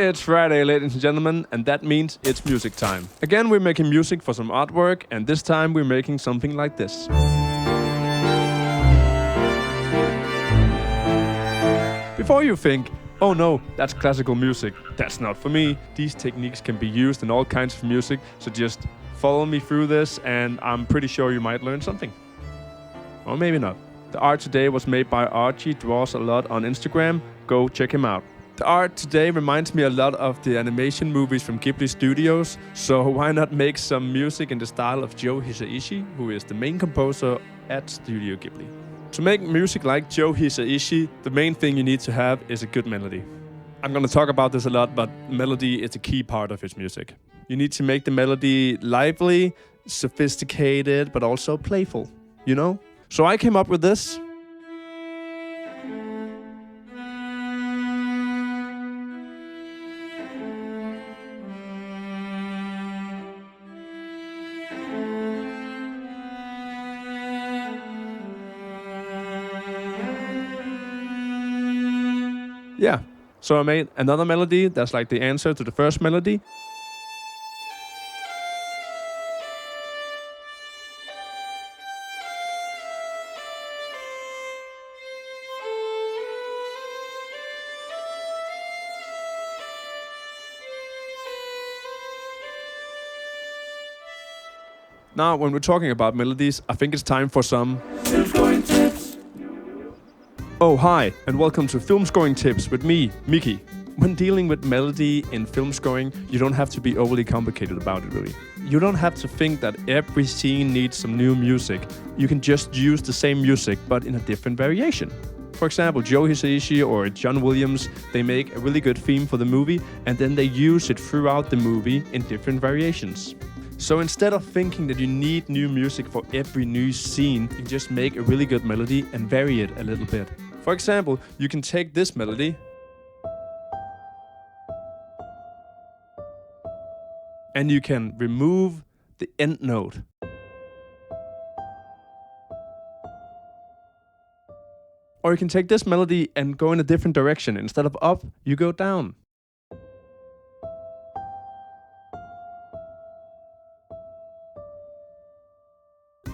It's Friday, ladies and gentlemen, and that means it's music time. Again, we're making music for some artwork, and this time we're making something like this. Before you think, oh no, that's classical music, that's not for me. These techniques can be used in all kinds of music, so just follow me through this, and I'm pretty sure you might learn something. Or maybe not. The art today was made by Archie, draws a lot on Instagram. Go check him out. The art today reminds me a lot of the animation movies from Ghibli Studios, so why not make some music in the style of Joe Hisaishi, who is the main composer at Studio Ghibli. To make music like Joe Hisaishi, the main thing you need to have is a good melody. I'm gonna talk about this a lot, but melody is a key part of his music. You need to make the melody lively, sophisticated, but also playful, you know? So I came up with this. Yeah, so I made another melody that's like the answer to the first melody. Now, when we're talking about melodies, I think it's time for some film scoring tips. Oh, hi, and welcome to Film Scoring Tips with me, Mickey. When dealing with melody in film scoring, you don't have to be overly complicated about it, really. You don't have to think that every scene needs some new music. You can just use the same music, but in a different variation. For example, Joe Hisaishi or John Williams, they make a really good theme for the movie, and then they use it throughout the movie in different variations. So instead of thinking that you need new music for every new scene, you can just make a really good melody and vary it a little bit. For example, you can take this melody and you can remove the end note. Or you can take this melody and go in a different direction. Instead of up, you go down.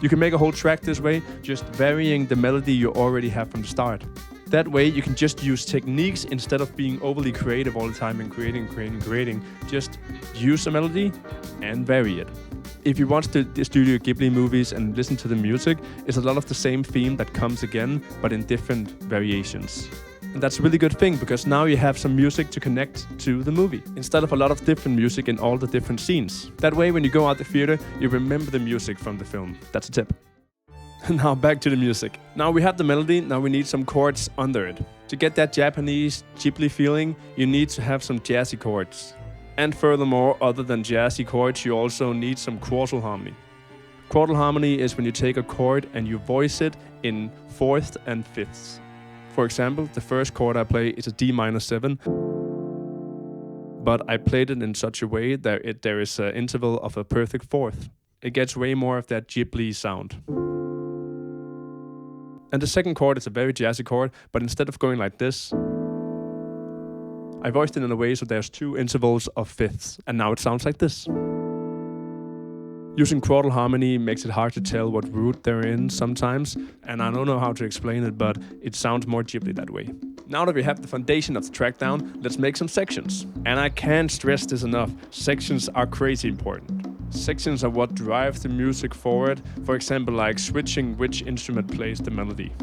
You can make a whole track this way, just varying the melody you already have from the start. That way you can just use techniques instead of being overly creative all the time and creating. Just use a melody and vary it. If you watch the Studio Ghibli movies and listen to the music, it's a lot of the same theme that comes again, but in different variations. And that's a really good thing, because now you have some music to connect to the movie, instead of a lot of different music in all the different scenes. That way, when you go out the theater, you remember the music from the film. That's a tip. Now back to the music. Now we have the melody, now we need some chords under it. To get that Japanese Ghibli feeling, you need to have some jazzy chords. And furthermore, other than jazzy chords, you also need some chordal harmony. Chordal harmony is when you take a chord and you voice it in fourths and fifths. For example, the first chord I play is a D minor 7, but I played it in such a way that there is an interval of a perfect fourth. It gets way more of that Ghibli sound. And the second chord is a very jazzy chord, but instead of going like this, I voiced it in a way so there's two intervals of fifths, and now it sounds like this. Using chordal harmony makes it hard to tell what root they're in sometimes, and I don't know how to explain it, but it sounds more Ghibli that way. Now that we have the foundation of the track down, let's make some sections. And I can't stress this enough, sections are crazy important. Sections are what drive the music forward, for example, like switching which instrument plays the melody.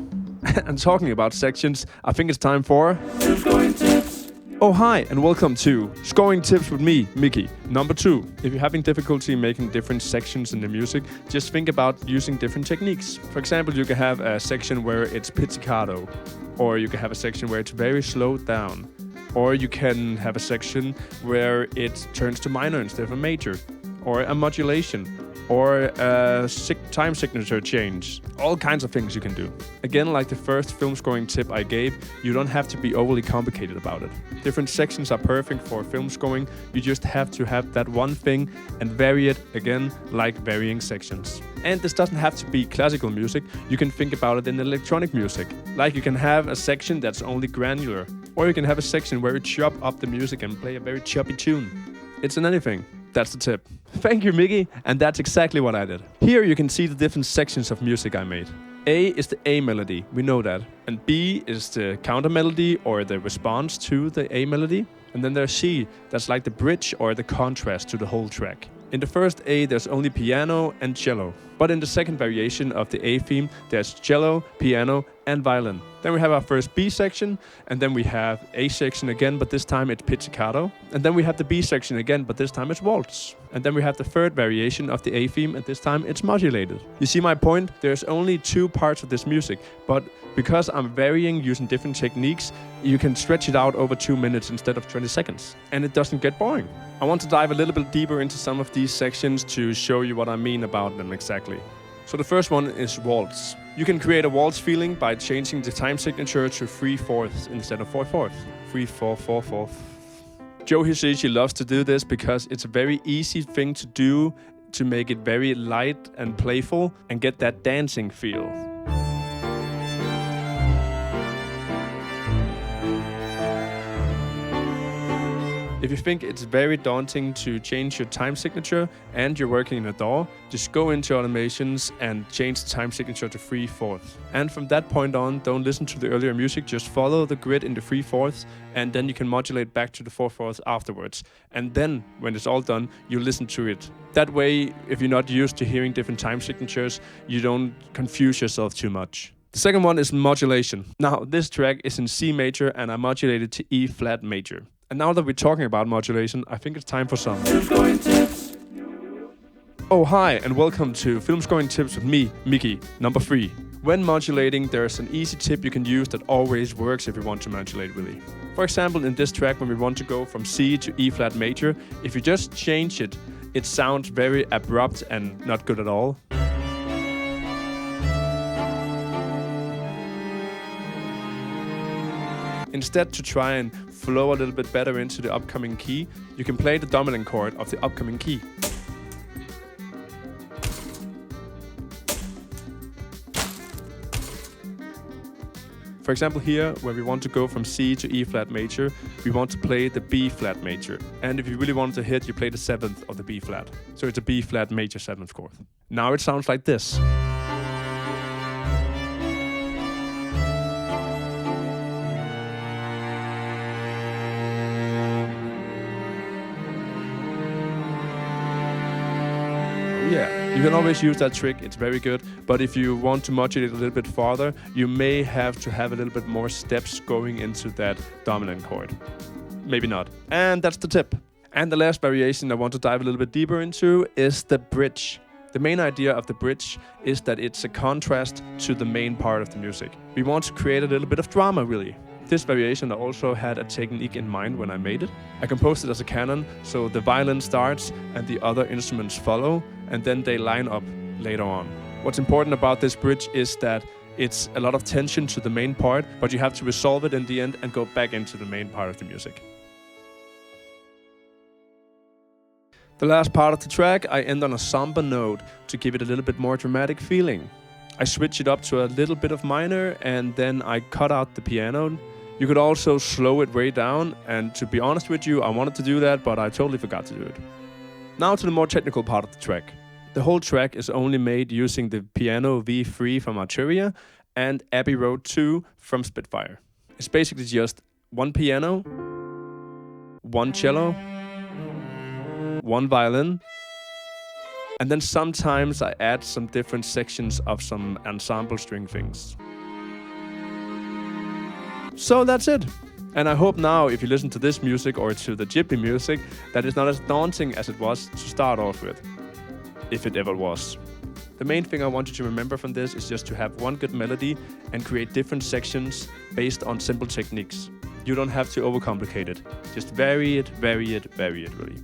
And talking about sections, I think it's time for Scoring Tips. Oh, hi, and welcome to Scoring Tips with me, Mickey. Number 2. If you're having difficulty making different sections in the music, just think about using different techniques. For example, you can have a section where it's pizzicato, or you can have a section where it's very slowed down, or you can have a section where it turns to minor instead of a major, or a modulation, or a time signature change. All kinds of things you can do. Again, like the first film scoring tip I gave, you don't have to be overly complicated about it. Different sections are perfect for film scoring. You just have to have that one thing and vary it, again, like varying sections. And this doesn't have to be classical music. You can think about it in electronic music. Like you can have a section that's only granular, or you can have a section where you chop up the music and play a very choppy tune. It's in anything. That's the tip. Thank you, Mickey, and that's exactly what I did. Here you can see the different sections of music I made. A is the A melody, we know that. And B is the counter melody or the response to the A melody. And then there's C, that's like the bridge or the contrast to the whole track. In the first A, there's only piano and cello. But in the second variation of the A theme, there's cello, piano, and violin. Then we have our first B section, and then we have A section again, but this time it's pizzicato. And then we have the B section again, but this time it's waltz. And then we have the third variation of the A theme, and this time it's modulated. You see my point? There's only 2 parts of this music, but because I'm varying using different techniques, you can stretch it out over 2 minutes instead of 20 seconds. And it doesn't get boring. I want to dive a little bit deeper into some of these sections to show you what I mean about them exactly. So the first one is waltz. You can create a waltz feeling by changing the time signature to 3/4 instead of 4/4. 3/4/4/4. Joe Hisaishi loves to do this because it's a very easy thing to do to make it very light and playful and get that dancing feel. If you think it's very daunting to change your time signature and you're working in a DAW, just go into automations and change the time signature to 3/4. And from that point on, don't listen to the earlier music, just follow the grid in the 3/4 and then you can modulate back to the 4/4 afterwards. And then, when it's all done, you listen to it. That way, if you're not used to hearing different time signatures, you don't confuse yourself too much. The second one is modulation. Now, this track is in C major and I modulated to E flat major. And now that we're talking about modulation, I think it's time for some film scoring tips. Oh, hi, and welcome to Film Scoring Tips with me, Mickey, number 3. When modulating, there's an easy tip you can use that always works if you want to modulate really. For example, in this track, when we want to go from C to E flat major, if you just change it, it sounds very abrupt and not good at all. Instead, to try and flow a little bit better into the upcoming key, you can play the dominant chord of the upcoming key. For example, here, where we want to go from C to E flat major, we want to play the B flat major. And if you really want to hit, you play the 7th of the B flat. So it's a B flat major 7th chord. Now it sounds like this. Yeah, you can always use that trick, it's very good, but if you want to modulate a little bit farther, you may have to have a little bit more steps going into that dominant chord. Maybe not. And that's the tip. And the last variation I want to dive a little bit deeper into is the bridge. The main idea of the bridge is that it's a contrast to the main part of the music. We want to create a little bit of drama, really. This variation I also had a technique in mind when I made it. I composed it as a canon, so the violin starts and the other instruments follow, and then they line up later on. What's important about this bridge is that it's a lot of tension to the main part, but you have to resolve it in the end and go back into the main part of the music. The last part of the track, I end on a somber note to give it a little bit more dramatic feeling. I switch it up to a little bit of minor and then I cut out the piano. You could also slow it way down, and to be honest with you, I wanted to do that, but I totally forgot to do it. Now to the more technical part of the track. The whole track is only made using the piano V3 from Arturia and Abbey Road 2 from Spitfire. It's basically just one piano, one cello, one violin, and then sometimes I add some different sections of some ensemble string things. So that's it. And I hope now, if you listen to this music or to the Ghibli music, that it's not as daunting as it was to start off with. If it ever was. The main thing I want you to remember from this is just to have one good melody and create different sections based on simple techniques. You don't have to overcomplicate it. Just vary it, really.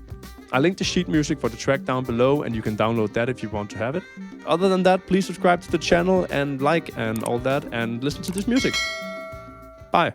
I linked the sheet music for the track down below, and you can download that if you want to have it. Other than that, please subscribe to the channel and like and all that, and listen to this music. Bye.